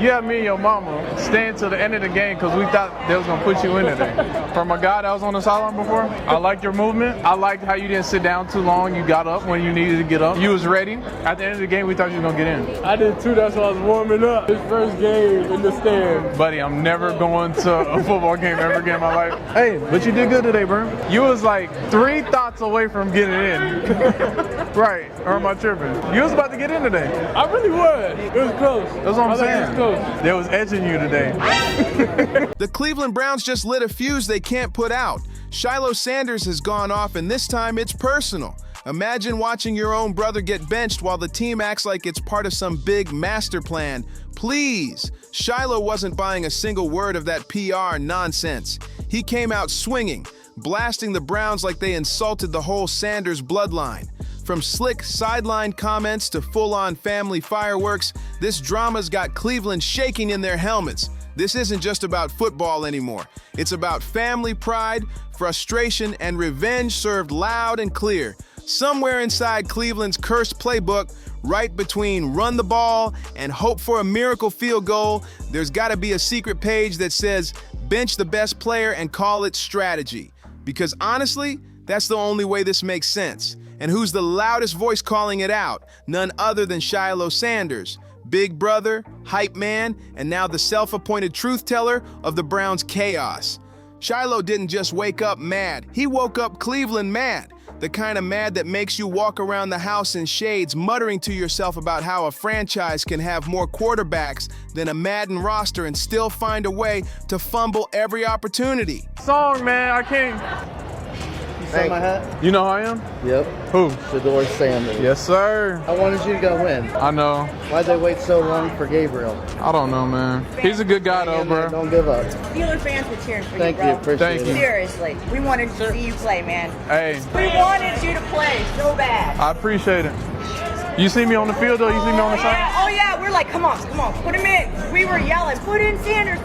You had me and your mama staying till the end of the game because we thought they was going to put you in today. From a guy that was on the sideline before, I liked your movement. I liked how you didn't sit down too long. You got up when you needed to get up. You was ready. At the end of the game, we thought you was going to get in. I did too. That's why I was warming up. His first game in the stand. Buddy, I'm never going to a football game ever again in my life. Hey, but you did good today, bro. You was like 3 thoughts away from getting in. Right, or am I tripping? You was about to get in today. I really was. It was close. That's what I'm saying. It was close. They was edging you today. The Cleveland Browns just lit a fuse they can't put out. Shilo Sanders has gone off, and this time it's personal. Imagine watching your own brother get benched while the team acts like it's part of some big master plan. Please. Shilo wasn't buying a single word of that PR nonsense. He came out swinging, blasting the Browns like they insulted the whole Sanders bloodline. From slick sideline comments to full-on family fireworks, this drama's got Cleveland shaking in their helmets. This isn't just about football anymore. It's about family pride, frustration, and revenge served loud and clear. Somewhere inside Cleveland's cursed playbook, right between run the ball and hope for a miracle field goal, there's got to be a secret page that says, bench the best player and call it strategy. Because honestly, that's the only way this makes sense. And who's the loudest voice calling it out? None other than Shilo Sanders, big brother, hype man, and now the self-appointed truth teller of the Browns' chaos. Shilo didn't just wake up mad, he woke up Cleveland mad. The kind of mad that makes you walk around the house in shades, muttering to yourself about how a franchise can have more quarterbacks than a Madden roster and still find a way to fumble every opportunity. Song, man, I can't. You saw my hat? You know who I am? Yep. Who? Shedeur Sanders. Yes, sir. I wanted you to go win. I know. Why'd they wait so long for Gabriel? I don't know, man. He's a good guy, though, bro. Don't give up. Steelers fans were cheering for Thank you, you. bro. Appreciate Thank it. you. Seriously. We wanted to see you play, man. Hey, We wanted you to play so bad. I appreciate it. You see me on the field, though? You see me on the side? Oh, yeah. We're like, come on, put him in. We were yelling, put in Sanders.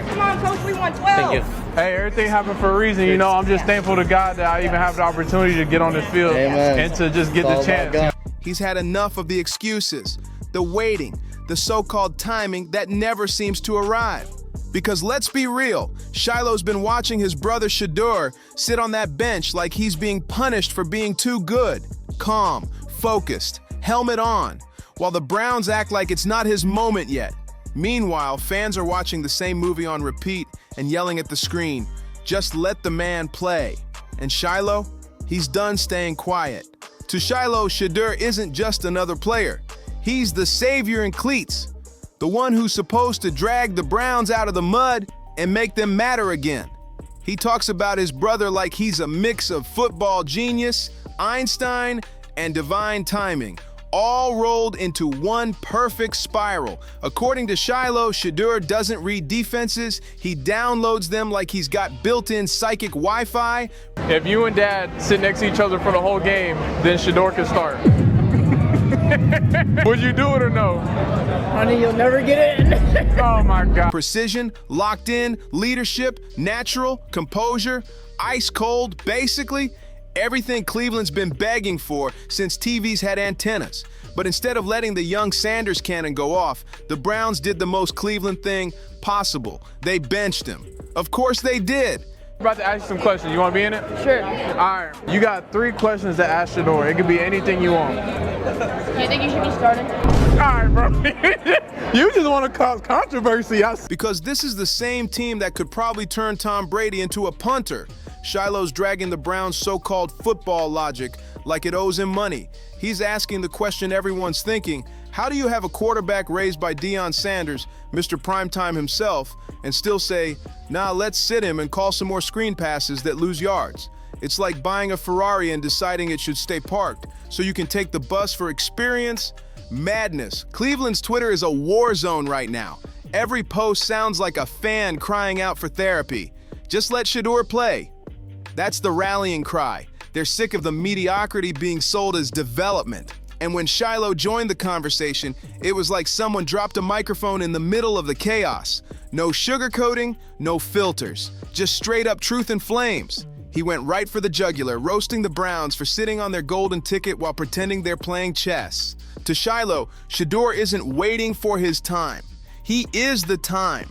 Come on, coach, we want 12. Thank you. Hey, everything happened for a reason. You know, I'm just thankful to God that I even have the opportunity to get on this field Amen. and to just get the chance. He's had enough of the excuses, the waiting, the so-called timing that never seems to arrive. Because let's be real, Shilo's been watching his brother Shedeur sit on that bench like he's being punished for being too good. Calm, focused, helmet on, while the Browns act like it's not his moment yet. Meanwhile, fans are watching the same movie on repeat and yelling at the screen, just let the man play. And Shilo? He's done staying quiet. To Shilo, Shedeur isn't just another player. He's the savior in cleats, the one who's supposed to drag the Browns out of the mud and make them matter again. He talks about his brother like he's a mix of football genius, Einstein, and divine timing, all rolled into one perfect spiral. According to Shilo, Shedeur doesn't read defenses, he downloads them like he's got built-in psychic Wi-Fi. If you and Dad sit next to each other for the whole game, then Shedeur can start. Would you do it or no? Honey, you'll never get in. Oh my God. Precision, locked in, leadership, natural, composure, ice cold, basically everything Cleveland's been begging for since TVs had antennas. But instead of letting the young Sanders cannon go off, the Browns did the most Cleveland thing possible. They benched him. Of course they did. I'm about to ask you some questions. You want to be in it? Sure. All right. You got 3 questions to ask Shedeur. It could be anything you want. Do you think you should be starting? All right, bro. You just want to cause controversy. Because this is the same team that could probably turn Tom Brady into a punter. Shilo's dragging the Browns' so-called football logic like it owes him money. He's asking the question everyone's thinking, how do you have a quarterback raised by Deion Sanders, Mr. Primetime himself, and still say, nah, let's sit him and call some more screen passes that lose yards? It's like buying a Ferrari and deciding it should stay parked so you can take the bus for experience. Madness. Cleveland's Twitter is a war zone right now. Every post sounds like a fan crying out for therapy. Just let Shedeur play. That's the rallying cry. They're sick of the mediocrity being sold as development. And when Shilo joined the conversation, it was like someone dropped a microphone in the middle of the chaos. No sugarcoating, no filters, just straight up truth and flames. He went right for the jugular, roasting the Browns for sitting on their golden ticket while pretending they're playing chess. To Shilo, Shedeur isn't waiting for his time. He is the time.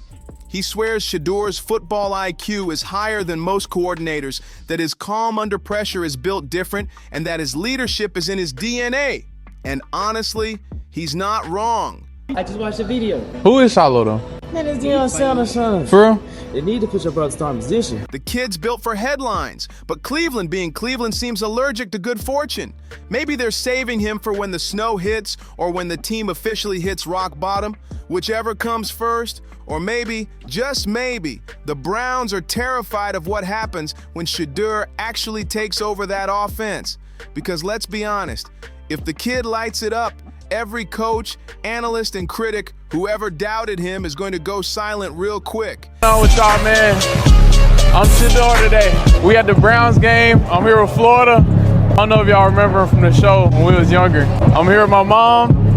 He swears Shedeur's football IQ is higher than most coordinators, that his calm under pressure is built different, and that his leadership is in his DNA. And honestly, he's not wrong. I just watched the video. Who is Shilo though? Man, it's Shedeur Sanders. For real? They need to put your brother starting position. The kid's built for headlines, but Cleveland, being Cleveland, seems allergic to good fortune. Maybe they're saving him for when the snow hits or when the team officially hits rock bottom, whichever comes first. Or maybe, just maybe, the Browns are terrified of what happens when Shedeur actually takes over that offense. Because let's be honest, if the kid lights it up, every coach, analyst, and critic, whoever doubted him, is going to go silent real quick. What's y'all, man? I'm Shedeur today. We at the Browns game. I'm here with Florida. I don't know if y'all remember from the show when we was younger. I'm here with my mom.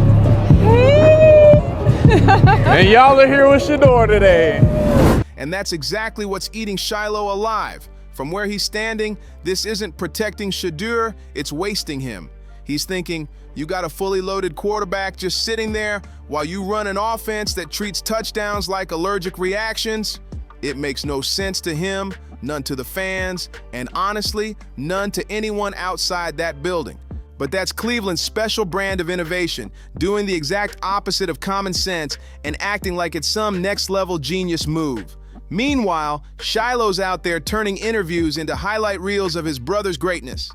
And y'all are here with Shedeur today. And that's exactly what's eating Shilo alive. From where he's standing, this isn't protecting Shedeur, it's wasting him. He's thinking, you got a fully loaded quarterback just sitting there while you run an offense that treats touchdowns like allergic reactions? It makes no sense to him, none to the fans, and honestly, none to anyone outside that building. But that's Cleveland's special brand of innovation, doing the exact opposite of common sense and acting like it's some next-level genius move. Meanwhile, Shilo's out there turning interviews into highlight reels of his brother's greatness.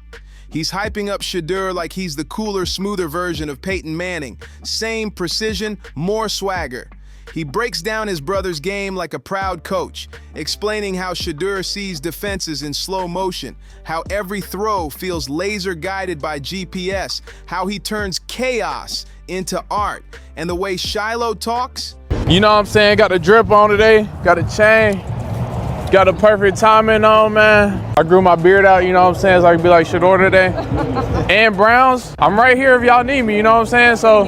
He's hyping up Shedeur like he's the cooler, smoother version of Peyton Manning. Same precision, more swagger. He breaks down his brother's game like a proud coach, explaining how Shedeur sees defenses in slow motion, how every throw feels laser-guided by GPS, how he turns chaos into art, and the way Shilo talks. You know what I'm saying? Got the drip on today, got a chain, got the perfect timing on, man. I grew my beard out, you know what I'm saying, so I can be like Shedeur today. And Browns, I'm right here if y'all need me, you know what I'm saying? So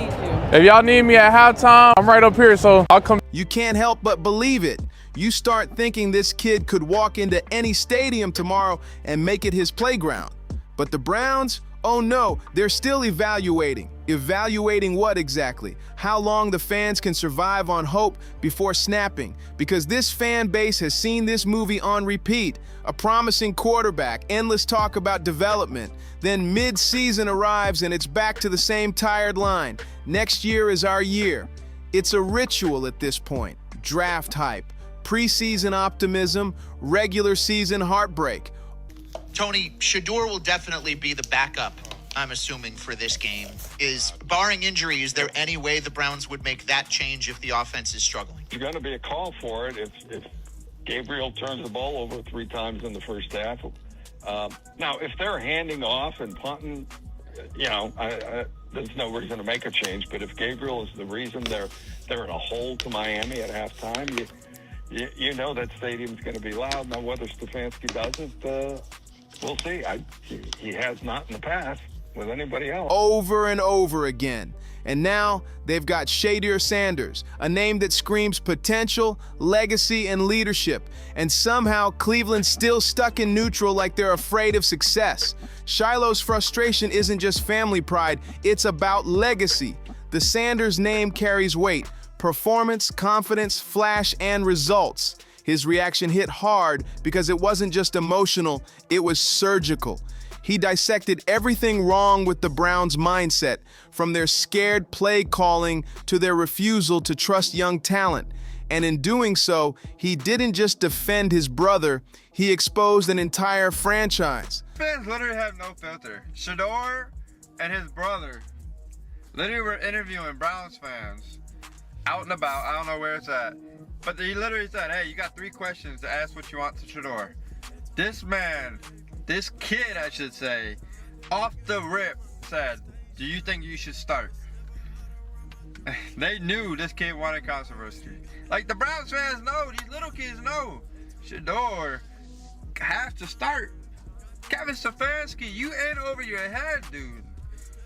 if y'all need me at halftime, I'm right up here, so I'll come. You can't help but believe it. You start thinking this kid could walk into any stadium tomorrow and make it his playground. But the Browns? Oh no, they're still evaluating. Evaluating what exactly? How long the fans can survive on hope before snapping? Because this fan base has seen this movie on repeat. A promising quarterback, endless talk about development. Then mid-season arrives and it's back to the same tired line. Next year is our year. It's a ritual at this point. Draft hype, preseason optimism, regular season heartbreak. Tony, Shedeur will definitely be the backup, I'm assuming, for this game. Barring injury, is there any way the Browns would make that change if the offense is struggling? There's going to be a call for it if Gabriel turns the ball over 3 times in the first half. Now, if they're handing off and punting, there's no reason to make a change. But if Gabriel is the reason they're in a hole to Miami at halftime, you know that stadium's going to be loud. Now, whether Stefanski does it, we'll see. He has not in the past with anybody else. Over and over again. And now they've got Shedeur Sanders, a name that screams potential, legacy, and leadership. And somehow Cleveland's still stuck in neutral like they're afraid of success. Shilo's frustration isn't just family pride, it's about legacy. The Sanders name carries weight. Performance, confidence, flash, and results. His reaction hit hard because it wasn't just emotional, it was surgical. He dissected everything wrong with the Browns' mindset, from their scared play calling to their refusal to trust young talent. And in doing so, he didn't just defend his brother, he exposed an entire franchise. Fans literally have no filter. Shedeur and his brother literally were interviewing Browns fans out and about. I don't know where it's at. But he literally said, hey, you got 3 questions to ask what you want to Shedeur. This kid, I should say, off the rip said, do you think you should start? They knew this kid wanted controversy. Like the Browns fans know, these little kids know. Shedeur has to start. Kevin Stefanski, you in over your head, dude.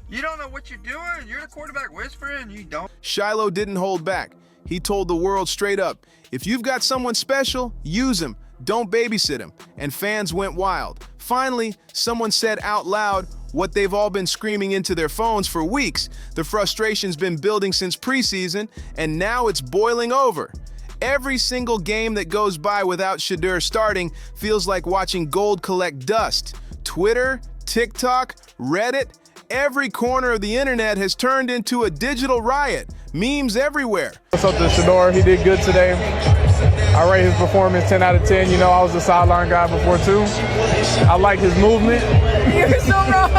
You don't know what you're doing. You're the quarterback whisperer and you don't. Shilo didn't hold back. He told the world straight up, if you've got someone special, use him. Don't babysit him. And fans went wild. Finally, someone said out loud, what they've all been screaming into their phones for weeks. The frustration's been building since preseason, and now it's boiling over. Every single game that goes by without Shedeur starting feels like watching gold collect dust. Twitter, TikTok, Reddit, every corner of the internet has turned into a digital riot. Memes everywhere. What's up to Shedeur? He did good today. I rate his performance 10 out of 10. You know, I was the sideline guy before too. I like his movement. You're so wrong.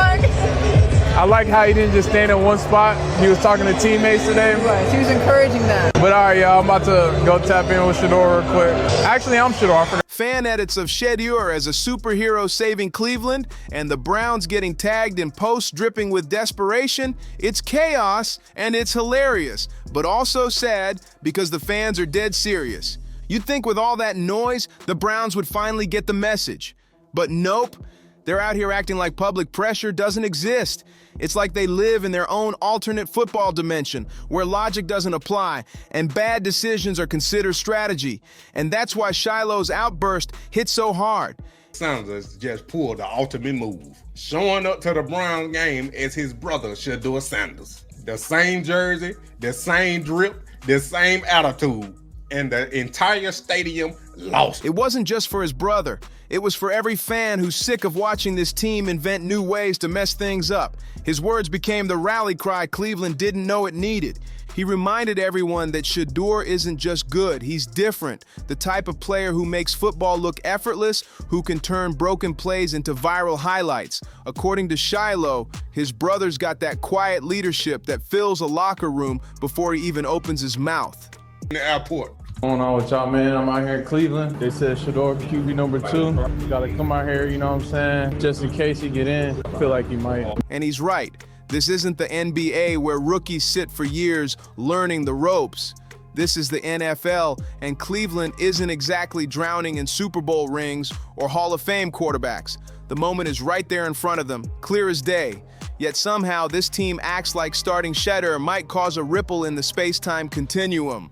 I like how he didn't just stand in one spot. He was talking to teammates today. He was encouraging them. But all right, y'all, I'm about to go tap in with Shedeur real quick. Actually, I'm Shedeur. I forgot. Fan edits of Shedeur as a superhero saving Cleveland and the Browns getting tagged in posts dripping with desperation. It's chaos and it's hilarious, but also sad because the fans are dead serious. You'd think with all that noise, the Browns would finally get the message. But nope, they're out here acting like public pressure doesn't exist. It's like they live in their own alternate football dimension where logic doesn't apply and bad decisions are considered strategy. And that's why Shilo's outburst hit so hard. Sanders just pulled the ultimate move, showing up to the Browns game as his brother, Shedeur Sanders. The same jersey, the same drip, the same attitude, and the entire stadium lost. It wasn't just for his brother. It was for every fan who's sick of watching this team invent new ways to mess things up. His words became the rally cry Cleveland didn't know it needed. He reminded everyone that Shedeur isn't just good, he's different. The type of player who makes football look effortless, who can turn broken plays into viral highlights. According to Shilo, his brother's got that quiet leadership that fills a locker room before he even opens his mouth. In the airport. What's going on with y'all, man? I'm out here in Cleveland. They said Shedeur QB number 2. Gotta come out here, you know what I'm saying? Just in case he get in. I feel like he might. And he's right. This isn't the NBA where rookies sit for years learning the ropes. This is the NFL, and Cleveland isn't exactly drowning in Super Bowl rings or Hall of Fame quarterbacks. The moment is right there in front of them, clear as day. Yet somehow this team acts like starting Shedeur might cause a ripple in the space-time continuum.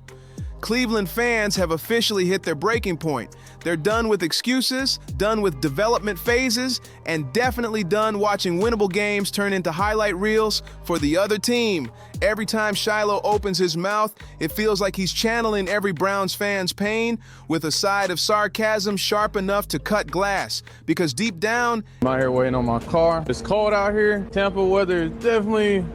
Cleveland fans have officially hit their breaking point. They're done with excuses, done with development phases, and definitely done watching winnable games turn into highlight reels for the other team. Every time Shilo opens his mouth, it feels like he's channeling every Browns fan's pain with a side of sarcasm sharp enough to cut glass. Because deep down, I'm out here waiting on my car. It's cold out here. Tampa weather is definitely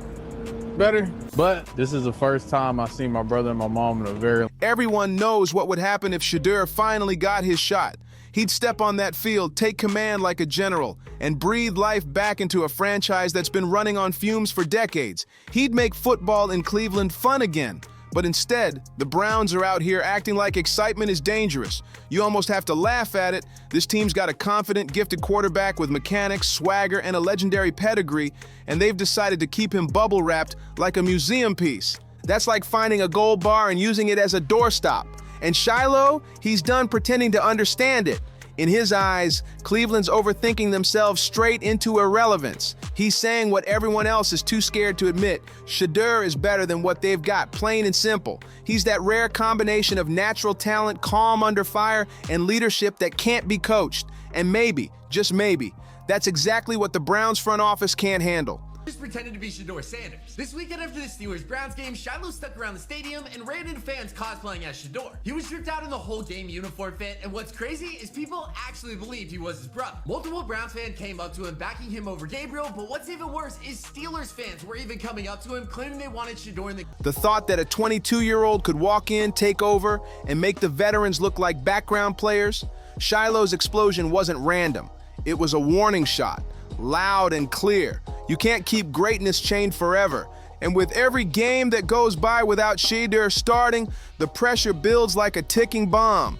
better, but this is the first time I see my brother and my mom in a very... Everyone knows what would happen if Shedeur finally got his shot. He'd step on that field, take command like a general, and breathe life back into a franchise that's been running on fumes for decades. He'd make football in Cleveland fun again. But instead, the Browns are out here acting like excitement is dangerous. You almost have to laugh at it. This team's got a confident, gifted quarterback with mechanics, swagger, and a legendary pedigree, and they've decided to keep him bubble-wrapped like a museum piece. That's like finding a gold bar and using it as a doorstop. And Shilo, he's done pretending to understand it. In his eyes, Cleveland's overthinking themselves straight into irrelevance. He's saying what everyone else is too scared to admit. Shedeur is better than what they've got, plain and simple. He's that rare combination of natural talent, calm under fire, and leadership that can't be coached. And maybe, just maybe, that's exactly what the Browns front office can't handle. Just pretended to be Shedeur Sanders. This weekend after the Steelers-Browns game, Shilo stuck around the stadium and ran into fans cosplaying as Shedeur. He was stripped out in the whole game uniform fit, and what's crazy is people actually believed he was his brother. Multiple Browns fans came up to him, backing him over Gabriel, but what's even worse is Steelers fans were even coming up to him, claiming they wanted Shedeur in the... The thought that a 22-year-old could walk in, take over, and make the veterans look like background players? Shilo's explosion wasn't random. It was a warning shot, loud and clear. You can't keep greatness chained forever. And with every game that goes by without Shedeur starting, the pressure builds like a ticking bomb.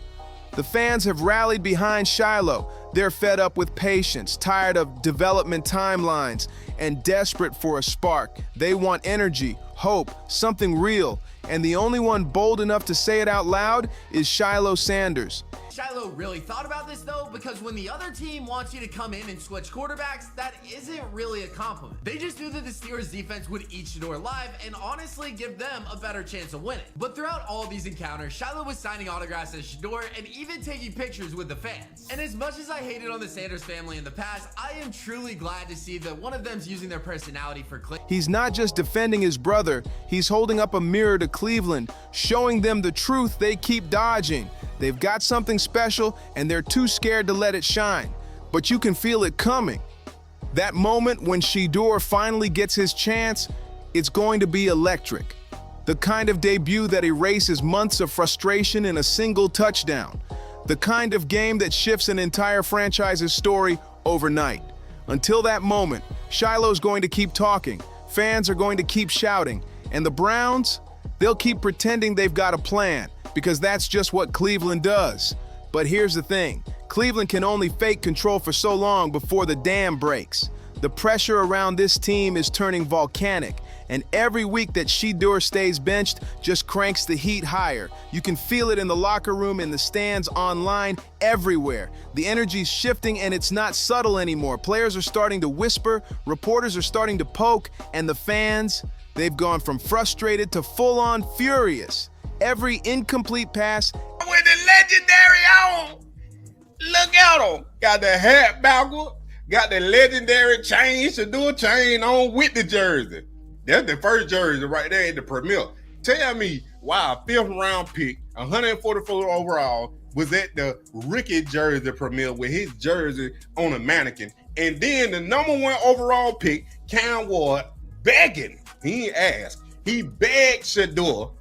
The fans have rallied behind Shilo. They're fed up with patience, tired of development timelines, and desperate for a spark. They want energy, hope, something real. And the only one bold enough to say it out loud is Shilo Sanders. Shilo really thought about this though, because when the other team wants you to come in and switch quarterbacks, that isn't really a compliment. They just knew that the Steelers defense would eat Shedeur alive and honestly give them a better chance of winning. But throughout all these encounters, Shilo was signing autographs as Shedeur and even taking pictures with the fans. And as much as I hated on the Sanders family in the past, I am truly glad to see that one of them's using their personality for Cleveland. He's not just defending his brother, he's holding up a mirror to Cleveland, showing them the truth they keep dodging. They've got something special and they're too scared to let it shine. But you can feel it coming. That moment when Shedeur finally gets his chance, it's going to be electric. The kind of debut that erases months of frustration in a single touchdown. The kind of game that shifts an entire franchise's story overnight. Until that moment, Shiloh's going to keep talking, fans are going to keep shouting, and the Browns, they'll keep pretending they've got a plan, because that's just what Cleveland does. But here's the thing, Cleveland can only fake control for so long before the dam breaks. The pressure around this team is turning volcanic, and every week that Shedeur stays benched just cranks the heat higher. You can feel it in the locker room, in the stands, online, everywhere. The energy's shifting and it's not subtle anymore. Players are starting to whisper, reporters are starting to poke, and the fans, they've gone from frustrated to full-on furious. Every incomplete pass with the legendary on. Look at him. Got the hat backward. Got the legendary chain, Shedeur chain on with the jersey. That's the first jersey right there in the premiere. Tell me why a 5th round pick, 144 overall, was at the Ricky jersey premiere with his jersey on a mannequin. And then the #1 overall pick, Cam Ward, begging. He ain't asked. He begged Shedeur.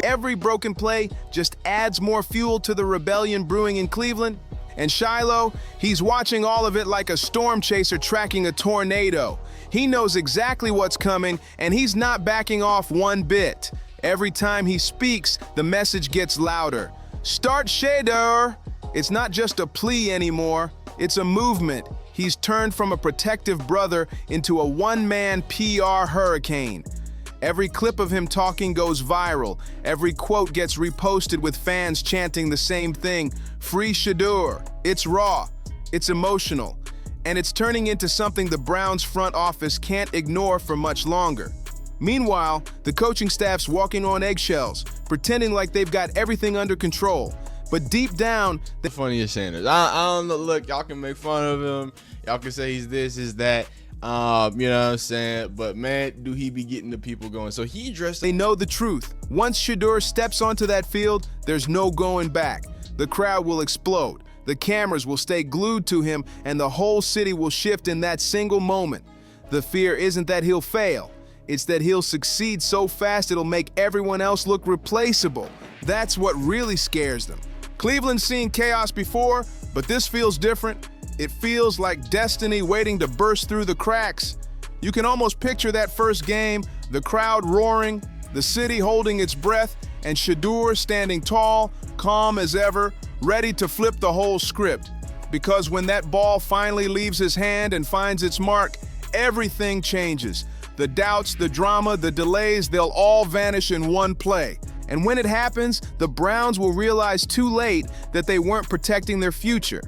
Every broken play just adds more fuel to the rebellion brewing in Cleveland. And Shilo, he's watching all of it like a storm chaser tracking a tornado. He knows exactly what's coming, and he's not backing off one bit. Every time he speaks, the message gets louder. Start Shedeur! It's not just a plea anymore, it's a movement. He's turned from a protective brother into a one-man PR hurricane. Every clip of him talking goes viral. Every quote gets reposted with fans chanting the same thing, "Free Shedeur." It's raw, it's emotional, and it's turning into something the Browns front office can't ignore for much longer. Meanwhile, the coaching staff's walking on eggshells, pretending like they've got everything under control. But deep down, the funniest Sanders. I don't know, look, y'all can make fun of him. Y'all can say he's this, he's that. You know what I'm saying? But man, do he be getting the people going. So he dressed. They know the truth. Once Shedeur steps onto that field, there's no going back. The crowd will explode. The cameras will stay glued to him, and the whole city will shift in that single moment. The fear isn't that he'll fail. It's that he'll succeed so fast it'll make everyone else look replaceable. That's what really scares them. Cleveland's seen chaos before, but this feels different. It feels like destiny waiting to burst through the cracks. You can almost picture that first game, the crowd roaring, the city holding its breath, and Shedeur standing tall, calm as ever, ready to flip the whole script. Because when that ball finally leaves his hand and finds its mark, everything changes. The doubts, the drama, the delays, they'll all vanish in one play. And when it happens, the Browns will realize too late that they weren't protecting their future.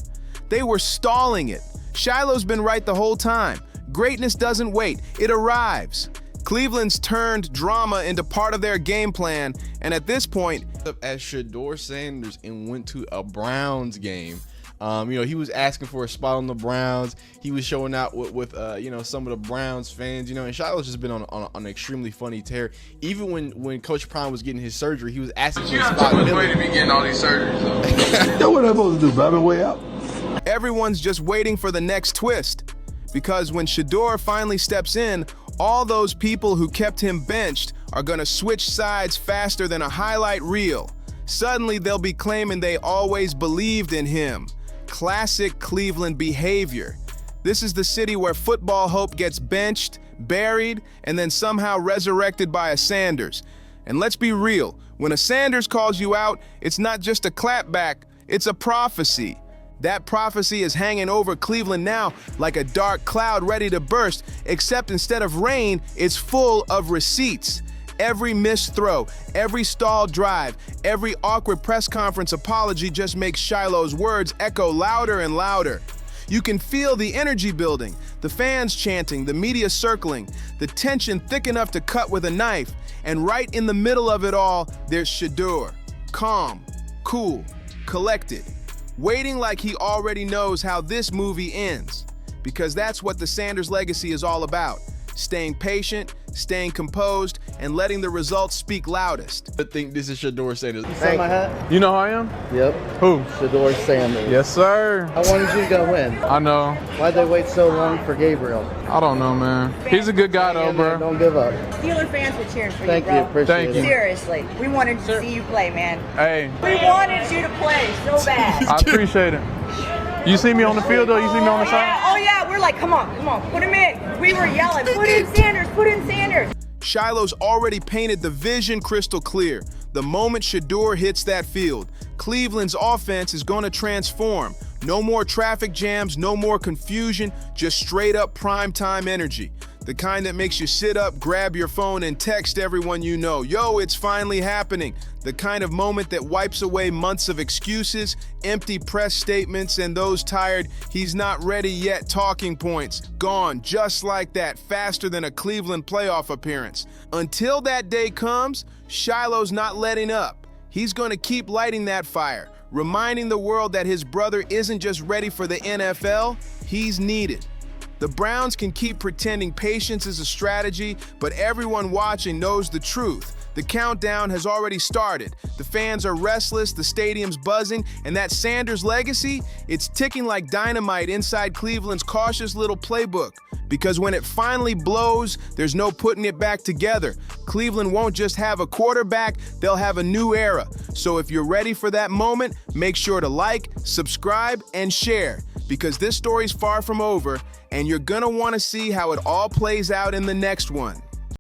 They were stalling it. Shiloh's been right the whole time. Greatness doesn't wait, it arrives. Cleveland's turned drama into part of their game plan, and at this point, as Shedeur Sanders and went to a Browns game. You know, he was asking for a spot on the Browns. He was showing out with you know, some of the Browns fans, you know, and Shiloh's just been on an extremely funny tear. Even when Coach Prime was getting his surgery, he was asking for a spot. You're not way to be getting all these surgeries, though. That's what I'm supposed to do, baby, way out. Everyone's just waiting for the next twist. Because when Shedeur finally steps in, all those people who kept him benched are gonna switch sides faster than a highlight reel. Suddenly they'll be claiming they always believed in him. Classic Cleveland behavior. This is the city where football hope gets benched, buried, and then somehow resurrected by a Sanders. And let's be real, when a Sanders calls you out, it's not just a clapback, it's a prophecy. That prophecy is hanging over Cleveland now like a dark cloud ready to burst, except instead of rain, it's full of receipts. Every missed throw, every stalled drive, every awkward press conference apology just makes Shiloh's words echo louder and louder. You can feel the energy building, the fans chanting, the media circling, the tension thick enough to cut with a knife, and right in the middle of it all, there's Shedeur, calm, cool, collected, waiting like he already knows how this movie ends. Because that's what the Sanders legacy is all about. Staying patient, staying composed, and letting the results speak loudest. I think this is Shedeur Sanders. You saw my hat? You know who I am? Yep. Who? Shedeur Sanders. Yes, sir. I wanted you to go win. I know. Why'd they wait so long for Gabriel? I don't know, man. He's a good guy, though, bro. Don't give up. Steeler fans were cheering for Thank you, you, bro. appreciate Thank you. it. Seriously, we wanted to see you play, man. Hey, We wanted you to play so bad. I appreciate it. You see me on the field, though? You see me on the side? Oh yeah, we're like, come on, put him in. We were yelling, put in Sanders, put in Sanders. Shiloh's already painted the vision crystal clear. The moment Shedeur hits that field, Cleveland's offense is going to transform. No more traffic jams, no more confusion, just straight up primetime energy. The kind that makes you sit up, grab your phone, and text everyone you know, yo, it's finally happening. The kind of moment that wipes away months of excuses, empty press statements, and those tired, he's not ready yet talking points. Gone, just like that, faster than a Cleveland playoff appearance. Until that day comes, Shiloh's not letting up. He's going to keep lighting that fire, reminding the world that his brother isn't just ready for the NFL, he's needed. The Browns can keep pretending patience is a strategy, but everyone watching knows the truth. The countdown has already started. The fans are restless, the stadium's buzzing, and that Sanders legacy, it's ticking like dynamite inside Cleveland's cautious little playbook. Because when it finally blows, there's no putting it back together. Cleveland won't just have a quarterback, they'll have a new era. So if you're ready for that moment, make sure to like, subscribe, and share. Because this story's far from over, and you're gonna want to see how it all plays out in the next one.